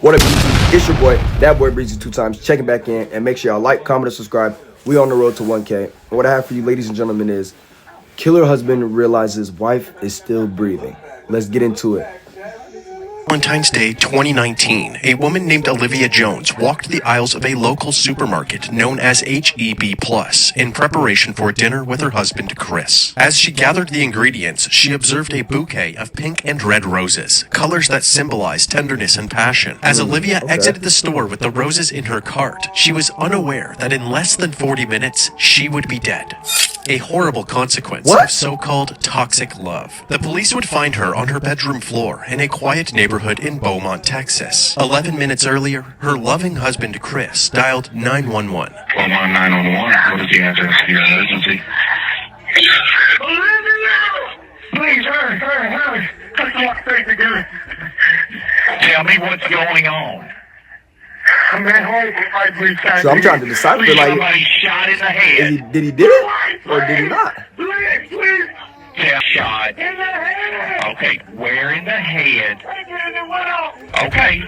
What up, YouTube? It's your boy, ThatBoyBreezy2x, checking back in, and make sure y'all like, comment, and subscribe. We on the road to 1K. And what I have for you, ladies and gentlemen, is killer husband realizes wife is still breathing. Let's get into it. Valentine's Day 2019, a woman named Olivia Jones walked the aisles of a local supermarket known as HEB Plus in preparation for dinner with her husband Chris. As she gathered the ingredients, she observed a bouquet of pink and red roses, colors that symbolize tenderness and passion. As Olivia exited the store with the roses in her cart, she was unaware that in less than 40 minutes, she would be dead. A horrible consequence of so-called toxic love. The police would find her on her bedroom floor in a quiet neighborhood in Beaumont, Texas. 11 minutes earlier, her loving husband Chris dialed 911. 911, what is the address of your emergency? Please, hurry. Tell me what's going on. I'm at home with my police. So I'm trying to decipher, like, somebody shot in the head. did he did it, or did he not? Please. Yeah, shot. In the head. Okay, where in the head? Okay.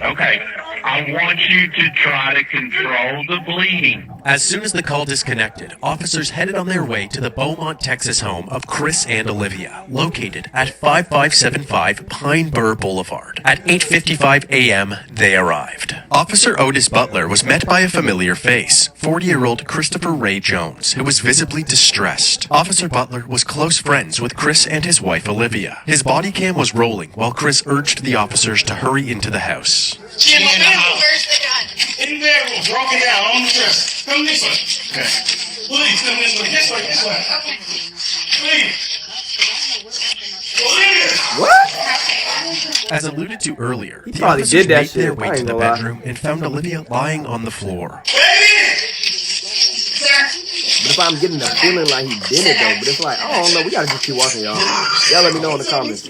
I want you to try to control the bleeding. As soon as the call disconnected, officers headed on their way to the Beaumont, Texas home of Chris and Olivia, located at 5575 Pine Bur Boulevard. At 8:55 a.m., they arrived. Officer Otis Butler was met by a familiar face, 40-year-old Christopher Ray Jones, who was visibly distressed. Officer Butler was close friends with Chris and his wife Olivia. His body cam was rolling while Chris urged the officers to hurry into the house. Jim, where's the gun? In there, we're broken down on the dresser. Come this way. Okay. Please, come this way. This way. Please. Olivia! What? As alluded to earlier, the probably officers did that made their shit. way I to ain't the gonna lie. bedroom and found Olivia lying on the floor. Baby! But if I'm getting the feeling like he did it, though, but it's like, I don't know, we gotta just keep watching, y'all. Y'all let me know in the comments.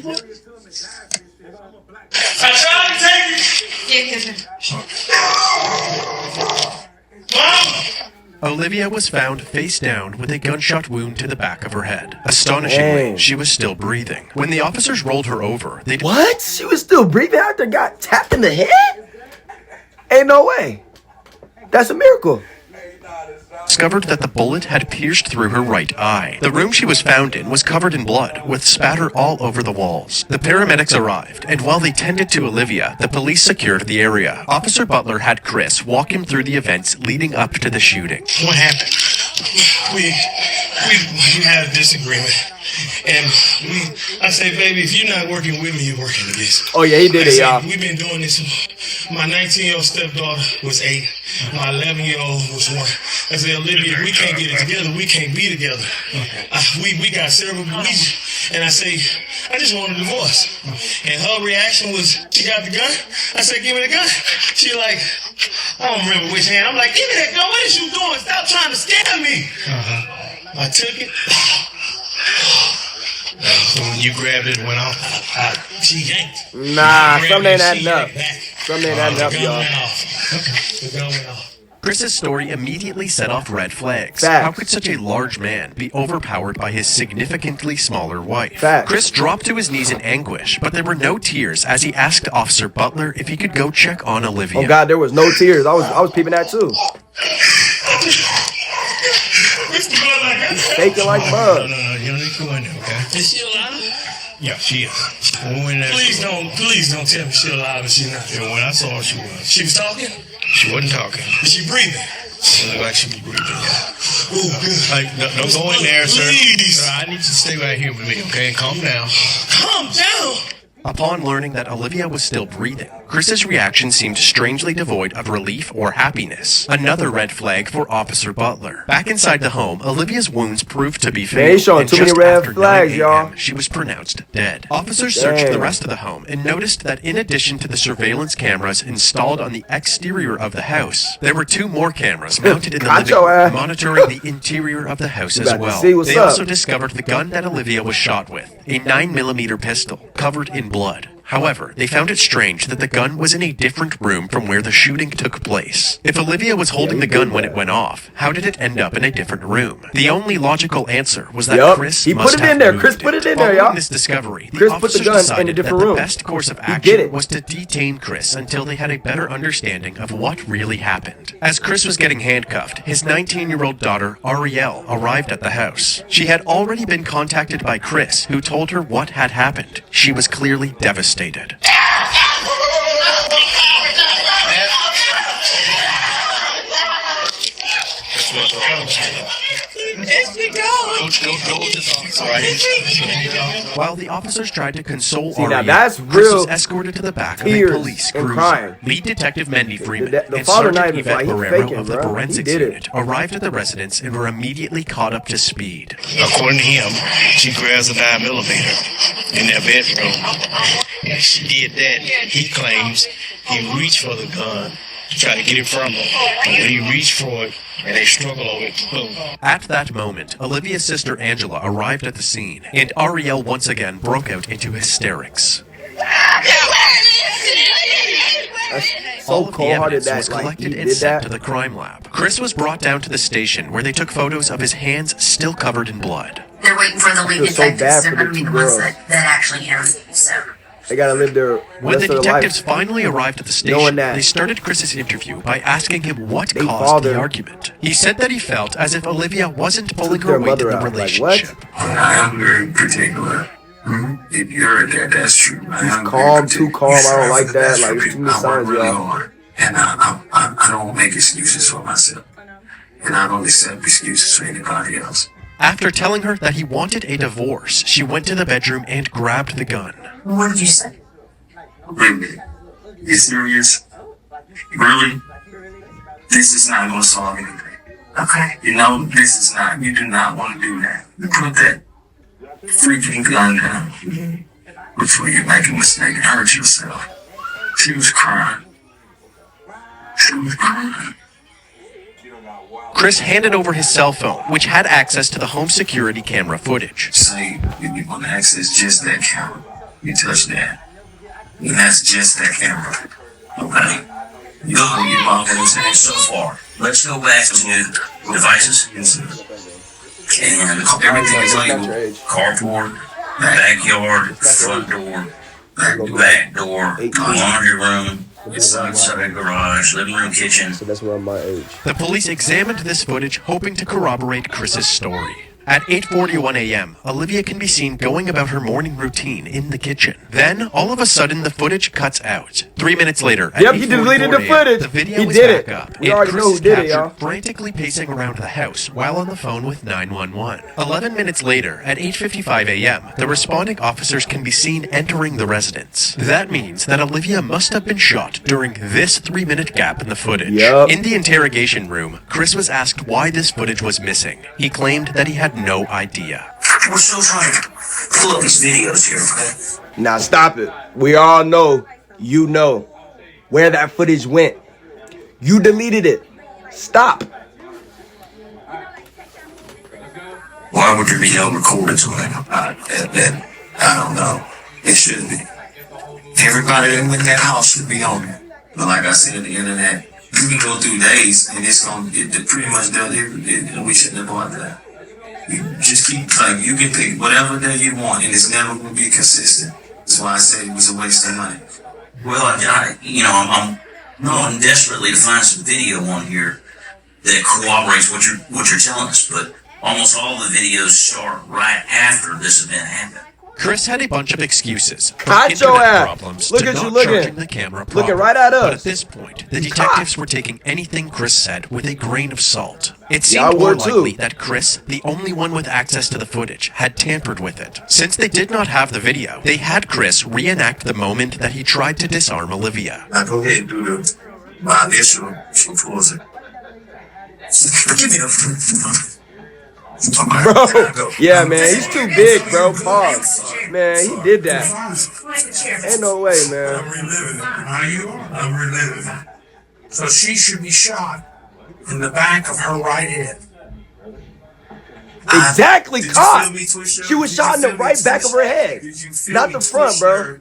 I tried to take it. Mom! Olivia was found face down with a gunshot wound to the back of her head. Astonishingly, Dang. she was still breathing. When the officers rolled her over, they What? She was still breathing after got tapped in the head? Ain't no way. That's a miracle. discovered that the bullet had pierced through her right eye. The room she was found in was covered in blood, with spatter all over the walls. The paramedics arrived, and while they tended to Olivia, the police secured the area. Officer Butler had Chris walk him through the events leading up to the shooting. What happened? We had a disagreement. And I say, baby, if you're not working with me, you're working against me. Oh, yeah, he did it, y'all. We've been doing this. My 19-year-old stepdaughter was 8. My 11-year-old was 1. I said, Olivia, we can't get it together. We can't be together. We got several beliefs. And I say, I just want a divorce. And her reaction was, she got the gun? I said, give me the gun. She like, I don't remember which hand. I'm like, give me that gun. What is you doing? Stop trying to scare me. I took it. So when you grabbed it and went off, she yanked. Nah, something ain't adding She up. yanked back. Something ain't adding up, The gun y'all. went off. The gun went off. Chris's story immediately set off red flags. Facts. How could such a large man be overpowered by his significantly smaller wife? Facts. Chris dropped to his knees in anguish, but there were no tears as he asked Officer Butler if he could go check on Olivia. Oh God, there was no tears. I was peeping that too. Shaking like bug. No, you don't need to go in there, okay? Is she alive? Yeah, she is. Please don't tell me she's alive and she's not. Yeah, when I saw her, she was. She was talking? She wasn't talking. Is she breathing? It looked like she was breathing, yeah. Ooh, good. Like, don't go in there, sir. Please. I need you to stay right here with me, okay? Calm down. Calm down? Upon learning that Olivia was still breathing, Chris's reaction seemed strangely devoid of relief or happiness. Another red flag for Officer Butler. Back inside the home, Olivia's wounds proved to be fatal. They ain't showing and too many just red after flags, 9 y'all. a.m., she was pronounced dead. Officers searched Damn. the rest of the home and noticed that in addition to the surveillance cameras installed on the exterior of the house, there were 2 more cameras mounted in the Got living your ass. room, monitoring the interior of the house as about to well. see what's They up. also discovered the gun that Olivia was shot with, a 9mm pistol covered in blood. However, they found it strange that the gun was in a different room from where the shooting took place. If Olivia was holding the gun when it went off, how did it end up in a different room? The only logical answer was that Chris must have moved Chris put it in there, y'all. Following this discovery, Chris put the gun in a different room. The best course of action was to detain Chris until they had a better understanding of what really happened. As Chris was getting handcuffed, his 19-year-old daughter, Ariel, arrived at the house. She had already been contacted by Chris, who told her what had happened. She was clearly devastated. While the officers tried to console Ariel, Chris was escorted to the back of a police cruiser. Lead Detective Mendy Freeman and Sergeant Yvette Barrero of the forensics unit arrived at the residence and were immediately caught up to speed. According to him, she grabs a 9mm in their bedroom. And she did that. He claims he reached for the gun to try to get it from her. And when he reached for it, and they struggle over it, boom. At that moment, Olivia's sister Angela arrived at the scene, and Ariel once again broke out into hysterics. All of the evidence was collected and sent to the crime lab. Chris was brought down to the station where they took photos of his hands still covered in blood. They're waiting for the lead detectives to be the ones that actually interview, so... They gotta live their When the detectives finally arrived at the station, they started Chris's interview by asking him what caused the argument. He said that he felt as if Olivia wasn't pulling her weight in the relationship. I am very particular. If you're there, that's true. He's calm, too calm. I don't like that. Like, there's too many signs, y'all. And I don't make excuses for myself. And I don't accept excuses for anybody else. After telling her that he wanted a divorce, she went to the bedroom and grabbed the gun. What did you say? Really? You serious? Really? This is not going to solve anything. Okay. You know, this is not, you do not want to do that. You put that freaking gun down before you make a mistake and hurt yourself. She was crying. She was crying. Chris handed over his cell phone, which had access to the home security camera footage. Say, if you want to access just that camera, you touch that. And that's just that camera. Okay? You know what you're saying so far. Let's go back to devices. And everything is labeled. Carport, backyard, front door, back door, laundry room, inside garage, living room, kitchen. So that's around my age. The police examined this footage, hoping to corroborate Chris's story. At 8:41 a.m., Olivia can be seen going about her morning routine in the kitchen. Then, all of a sudden, the footage cuts out. 3 minutes later, at he deleted the 8:44 footage. the video He is did back it. up, We and already Chris know who is did it, captured y'all. frantically pacing around the house while on the phone with 911. 11 minutes later, at 8:55 a.m., the responding officers can be seen entering the residence. That means that Olivia must have been shot during this 3-minute gap in the footage. Yep. In the interrogation room, Chris was asked why this footage was missing. He claimed that he had no idea. We're still trying to pull up these videos here, okay? Now stop it. We all know, you know, where that footage went. You deleted it. Stop. Why would there be no recordings on that? I don't know. It shouldn't be. Everybody in that house should be on it. But like I said, the internet, you can go through days and it pretty much does it. We shouldn't have bought that. You just keep, like, you can pick whatever day you want and it's never going to be consistent. That's why I said it was a waste of money. Well, I'm going desperately to find some video on here that corroborates what you're telling us, but almost all the videos start right after this event happened. Chris had a bunch of excuses. From Hide your internet ass. problems Look to at not you looking. charging the camera properly. Looking right at us. But at this point, the detectives were taking anything Chris said with a grain of salt. It Yeah, I seemed more would too. likely that Chris, the only one with access to the footage, had tampered with it. Since they did not have the video, they had Chris reenact the moment that he tried to disarm Olivia. Now go ahead and do my initial. She pulls it. Give me the Bro, yeah, man, he's too big, bro. Pause. Man, he did that. Ain't no way, man. I'm reliving it. How you are? I'm reliving it. So she should be shot in the back of her right head. Exactly, Did you caught. feel me, Twisha? She was Did you shot in the feel me, right back of her Twisha? head. Did you feel Not me, the front, bro. Twisha?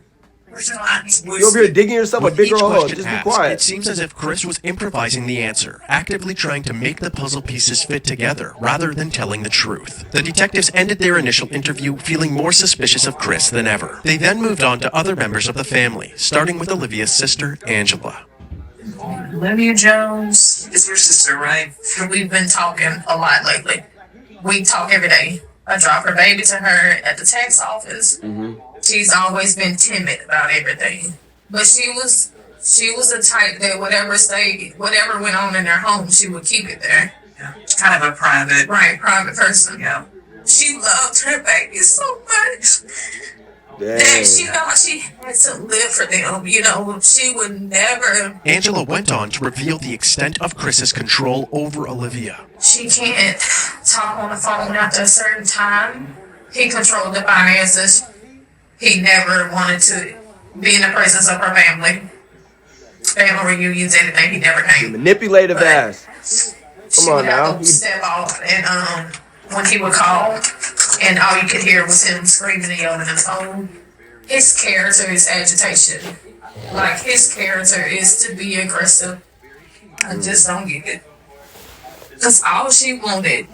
You over here digging yourself a With bigger each hole. question Just be asked, quiet. it seems as if Chris was improvising the answer, actively trying to make the puzzle pieces fit together, rather than telling the truth. The detectives ended their initial interview feeling more suspicious of Chris than ever. They then moved on to other members of the family, starting with Olivia's sister, Angela. Olivia Jones is your sister, right? We've been talking a lot lately. We talk every day. I drop her baby to her at the tax office. She's always been timid about everything, but she was the type that whatever went on in their home, she would keep it there. Yeah. She's kind of a private person. Yeah. She loved her baby so much. Dang. That she felt like she had to live for them. You know, she would never. Angela went on to reveal the extent of Chris's control over Olivia. She can't talk on the phone after a certain time. He controlled the finances. He never wanted to be in the presence of her family. Family reunions, anything, he never came. Manipulative ass. Come on now. Step off, and when he would call, and all you could hear was him screaming and yelling on the phone. His character is agitation. Like, his character is to be aggressive. I just don't get it. Because all she wanted,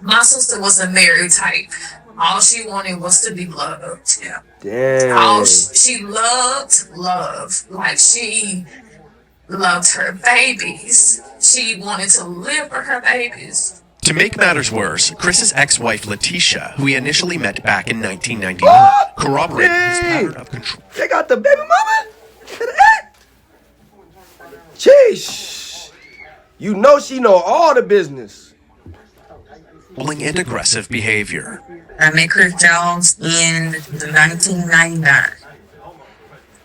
my sister was a married type. All she wanted was to be loved. Yeah. Damn. She loved love. Like, she loved her babies. She wanted to live for her babies. To make matters worse, Chris's ex-wife Letitia, who he initially met back in 1999, corroborated his pattern of control. They got the baby mama? Sheesh. You know she know all the business. And aggressive behavior. I met Chris Jones in 1999.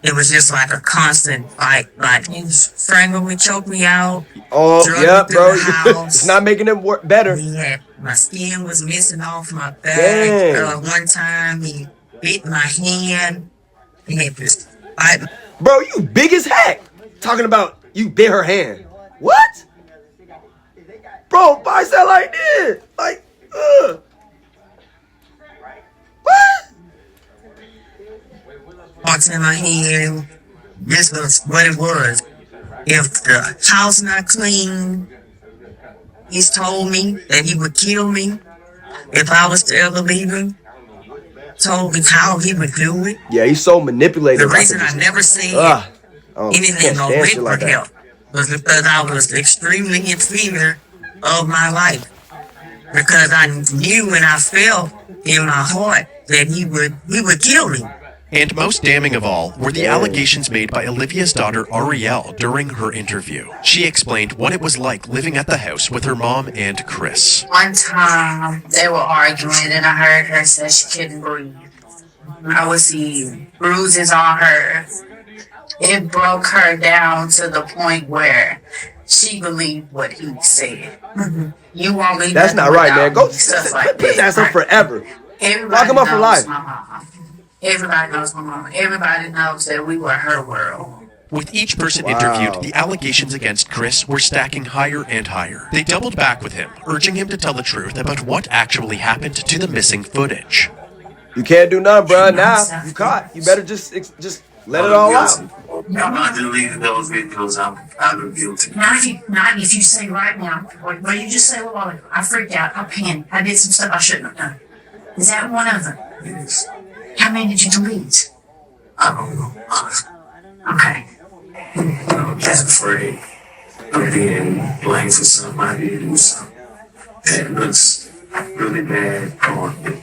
It was just like a constant fight. Like, he strangled me, choked me out. Oh, yeah, bro. It's not making it work better. My skin was missing off my back. One time, he bit my hand. He had this fight. Bro, you big as heck. Talking about you bit her hand. What? Bro, bicep like this. Like, What? Parts in my head. This was what it was. If the house not clean, he's told me that he would kill me if I was to ever leave him. Told me how he would do it. Yeah, he's so manipulative. The reason I never said anything or wait for help was because I was extremely in fear of my life. Because I knew and I felt in my heart that he would kill me. And most damning of all were the allegations made by Olivia's daughter Arielle during her interview. She explained what it was like living at the house with her mom and Chris. One time they were arguing and I heard her say she couldn't breathe. I would see bruises on her. It broke her down to the point where she believed what he said. You won't leave. That's not right, man. Go put that up forever. Lock him up for life. Everybody knows my mama. Everybody knows that we were her world. With each person interviewed, the allegations against Chris were stacking higher and higher. They doubled back with him, urging him to tell the truth about what actually happened to the missing footage. You can't do nothing, bro. Now you caught. You better just let it all out. I'm deleting those videos. I'm guilty. Not if you say right now, what you just say, well, I freaked out, I panicked, I did some stuff I shouldn't have done. Is that one of them? Yes. How many did you delete? I don't know. Okay. I'm just afraid of being blamed for something I didn't do something that looks really bad on me.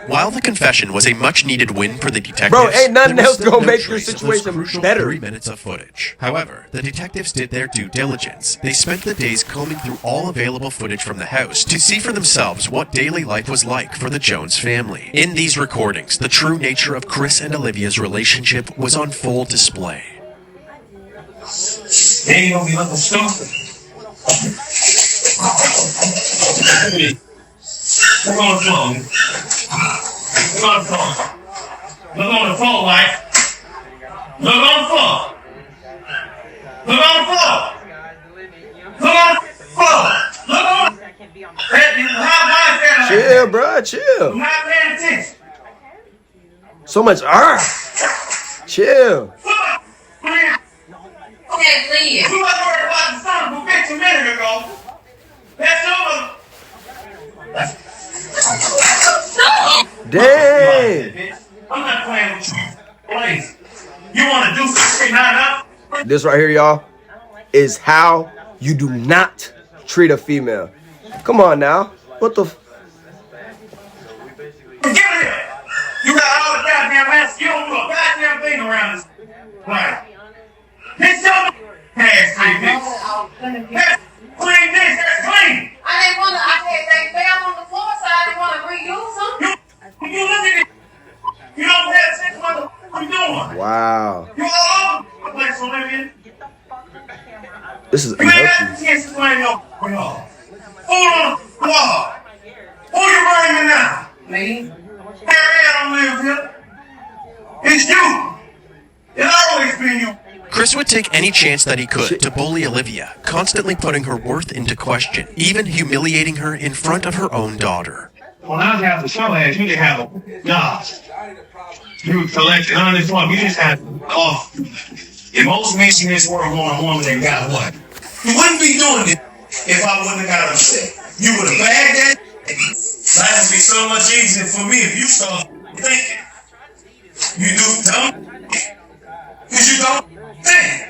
While the confession was a much-needed win for the detectives, bro, ain't nothing there was else still gonna no make your trace of situation those crucial better. 3 minutes of footage. However, the detectives did their due diligence. They spent the days combing through all available footage from the house to see for themselves what daily life was like for the Jones family. In these recordings, the true nature of Chris and Olivia's relationship was on full display. They ain't gonna be looking stupid. Look on the phone. Look on the phone. Look on the phone, Mike. Look on the phone. Look on the phone. Look on the phone. Look on the phone. Chill, bro. Chill. I'm not paying attention. So much. Chill. Okay, please. We wasn't worried about the son of a bitch a minute ago. That's over. Dang. I'm not playing with you. Please. You want to do something now? This right here, y'all, is how you do not treat a female. Come on now. What the? Get here. You got all the goddamn ass. You don't do a goddamn thing around this. Right. This your ass, clean this. Clean this. That's clean. I didn't want to. They fell on the floor, so I didn't want to reuse them. You look at it. You don't have sense what I'm doing. Wow. You all over the place, Olivia. This is You ain't got the unhealthy. chance to play no Hold on the wall. Who you bringing now? Me? Harry, I don't live here. It's you. It's always been you. Chris would take any chance that he could to bully Olivia, constantly putting her worth into question, even humiliating her in front of her own daughter. When I was having show ass, you didn't have a job. You collected unemployment. You just had off. In most men in this world want a woman that got what? You wouldn't be doing it if I wouldn't have got upset. You would have bagged that. Life would be so much easier for me if you start thinking. You do dumb because you don't think.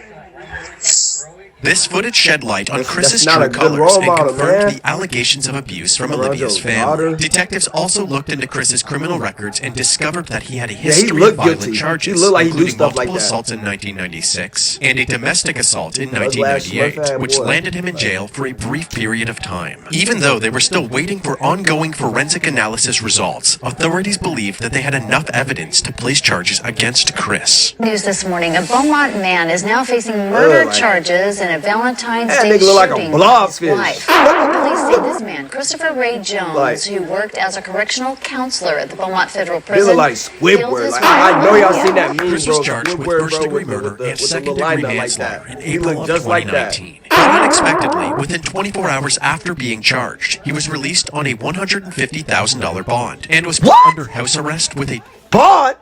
This footage shed light on Chris's not true a good colors role and model, confirmed man. the allegations of abuse from Around Olivia's your family. daughter. Detectives also looked into Chris's criminal records and discovered that he had a he history looked of violent guilty. charges, He looked like he do including stuff like multiple that. assaults in 1996 and a domestic assault in Last 1998, Smurf-ass which boy. landed him in jail for a brief period of time. Even though they were still waiting for ongoing forensic analysis results, authorities believed that they had enough evidence to place charges against Chris. News this morning, a Beaumont man is now facing murder like- charges in a Valentine's That Day nigga look like a shooting blobfish. with his wife. Police say this man, Christopher Ray Jones, Like- who worked as a correctional counselor at the Beaumont Federal They Prison, look like killed Squidward. his Like, wife. I know y'all seen that meme, Chris bro. was charged with Squidward, bro, first-degree with murder the and little second-degree lineup like manslaughter that. in He April looked of just like that. 2019. But unexpectedly, within 24 hours after being charged, he was released on a $150,000 bond and was put What? under house arrest with a But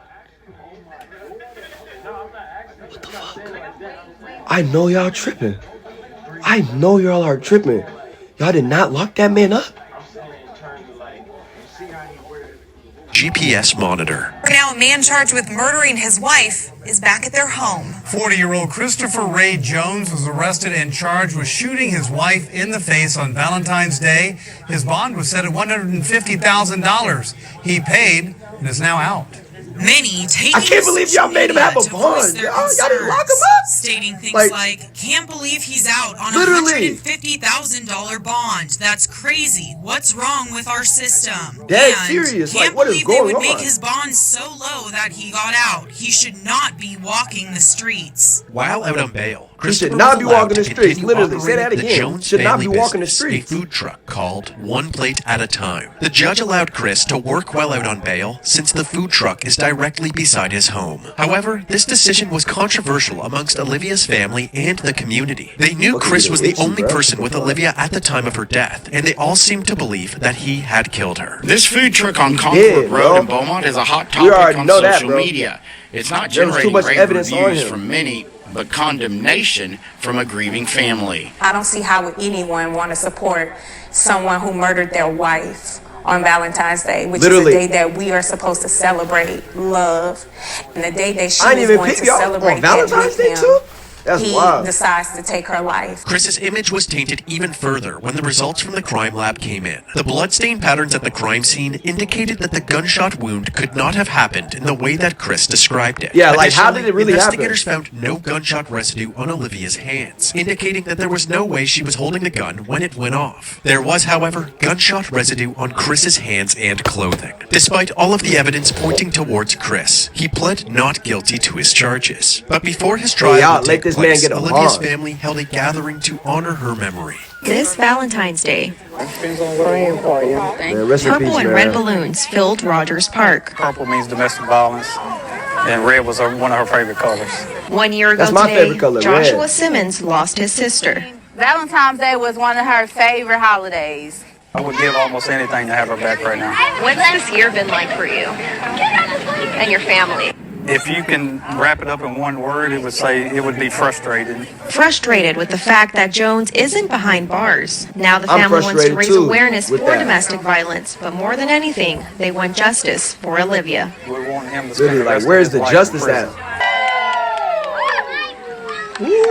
what the fuck? I know y'all tripping. I know y'all are tripping. Y'all did not lock that man up. GPS monitor. Now, a man charged with murdering his wife is back at their home. 40-year-old Christopher Ray Jones was arrested and charged with shooting his wife in the face on Valentine's Day. His bond was set at $150,000. He paid and is now out. Many taking I can't believe y'all made him have a to voice bond. their Y'all didn't lock him concerns, up? stating things Like- like, "Can't believe he's out on a Literally. $150,000 bond. That's crazy. What's wrong with our system?" Dead And serious. Can't Like, what is believe they going would make on? his bond so low that he got out. He should not be walking the streets. While out on bail, He Christopher should not was be allowed walking to the streets. continue Literally, say that operating the again. Jones Should not be family walking the business, streets. A food truck called One Plate at a Time. The judge allowed Chris to work while out on bail since the food truck is directly beside his home. However, this decision was controversial amongst Olivia's family and the community. They knew Okay, Chris was the itchy, only bro. person with Olivia at the time of her death, and they all seemed to believe that he had killed her. This food truck on Yeah, Concord bro. Road in Beaumont is a hot We topic already on know that, social bro. media. It's not There was too generating much rave evidence on reviews him. from many, but condemnation from a grieving family. I don't see how would anyone want to support someone who murdered their wife on Valentine's Day, which Literally. is a day that we are supposed to celebrate love, and the day that she I didn't was even going pick to y'all celebrate on that Valentine's with Day him, too. That's he wild. decides to take her life. Chris's image was tainted even further when the results from the crime lab came in. The bloodstain patterns at the crime scene indicated that the gunshot wound could not have happened in the way that Chris described it. Yeah, like, how did it really investigators found no gunshot residue on Olivia's hands, indicating that there was no way she was holding the gun when it went off. There was, however, gunshot residue on Chris's hands and clothing. Despite all of the evidence pointing towards Chris, he pled not guilty to his charges. But before his trial Hey, y'all, would let take this man place, get a Olivia's bond. family held a gathering to honor her memory. This Valentine's Day, Man, rest in purple peace, and man. red balloons filled Rogers Park. Purple means domestic violence, and red was one of her favorite colors. 1 year ago That's my today, favorite color, Joshua red. Simmons lost his sister. Valentine's Day was one of her favorite holidays. I would give almost anything to have her back right now. What's this year been like for you and your family? If you can wrap it up in one word, it would be frustrated. Frustrated with the fact that Jones isn't behind bars. Now the family wants to raise awareness for domestic violence, but more than anything, they want justice for Olivia. We want him to spend Literally, the rest like, where's of the his life justice in prison. at?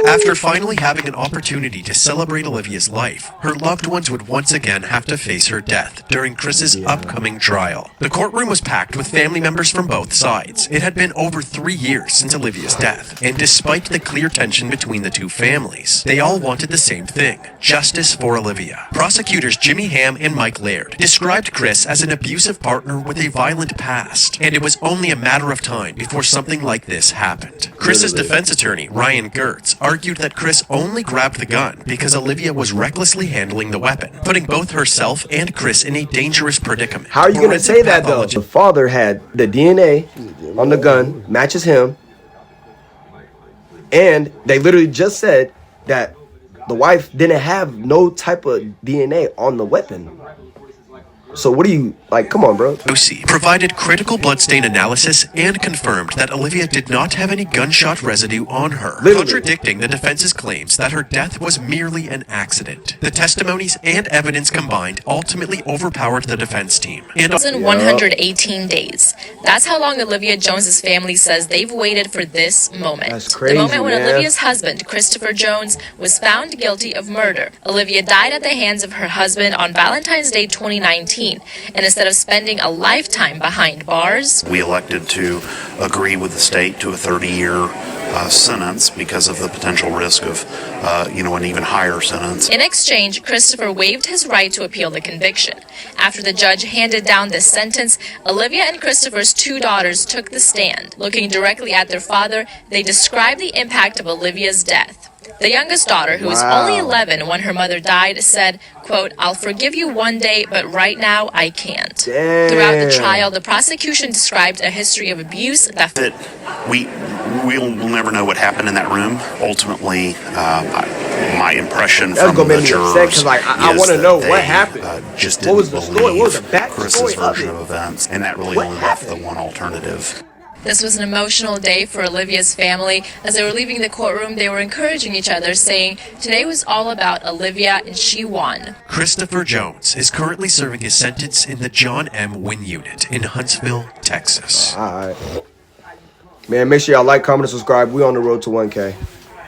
After finally having an opportunity to celebrate Olivia's life, her loved ones would once again have to face her death during Chris's upcoming trial. The courtroom was packed with family members from both sides. It had been over 3 years since Olivia's death, and despite the clear tension between the two families, they all wanted the same thing: justice for Olivia. Prosecutors Jimmy Ham and Mike Laird described Chris as an abusive partner with a violent past, and it was only a matter of time before something like this happened. Chris's defense attorney, Ryan Gertz, argued that Chris only grabbed the gun because Olivia was recklessly handling the weapon, putting both herself and Chris in a dangerous predicament. How are you going to say that, though? The father had the DNA on the gun, matches him, and they literally just said that the wife didn't have no type of DNA on the weapon. So what do you, like, come on, bro. OC provided critical bloodstain analysis and confirmed that Olivia did not have any gunshot residue on her, contradicting the defense's claims that her death was merely an accident. The testimonies and evidence combined ultimately overpowered the defense team. And 1,118 days. That's how long Olivia Jones's family says they've waited for this moment. That's crazy, the moment when man. Olivia's husband, Christopher Jones, was found guilty of murder. Olivia died at the hands of her husband on Valentine's Day 2019. And instead of spending a lifetime behind bars, we elected to agree with the state to a 30-year sentence because of the potential risk of, an even higher sentence. In exchange, Christopher waived his right to appeal the conviction. After the judge handed down this sentence, Olivia and Christopher's 2 daughters took the stand. Looking directly at their father, they described the impact of Olivia's death. The youngest daughter, who was only 11 when her mother died, said, quote, "I'll forgive you one day, but right now I can't." Damn. Throughout the trial, the prosecution described a history of abuse that we'll never know what happened in that room. Ultimately, my impression from the jurors is like, I want to know that what they, happened. Just What was didn't the story? What was the believe backstory Chris's of version it? of events, and that really What only left the one alternative. This was an emotional day for Olivia's family. As they were leaving the courtroom, they were encouraging each other, saying, "Today was all about Olivia, and she won." Christopher Jones is currently serving his sentence in the John M. Wynn Unit in Huntsville, Texas. All right. Man, make sure y'all like, comment, and subscribe. We on the road to 1K.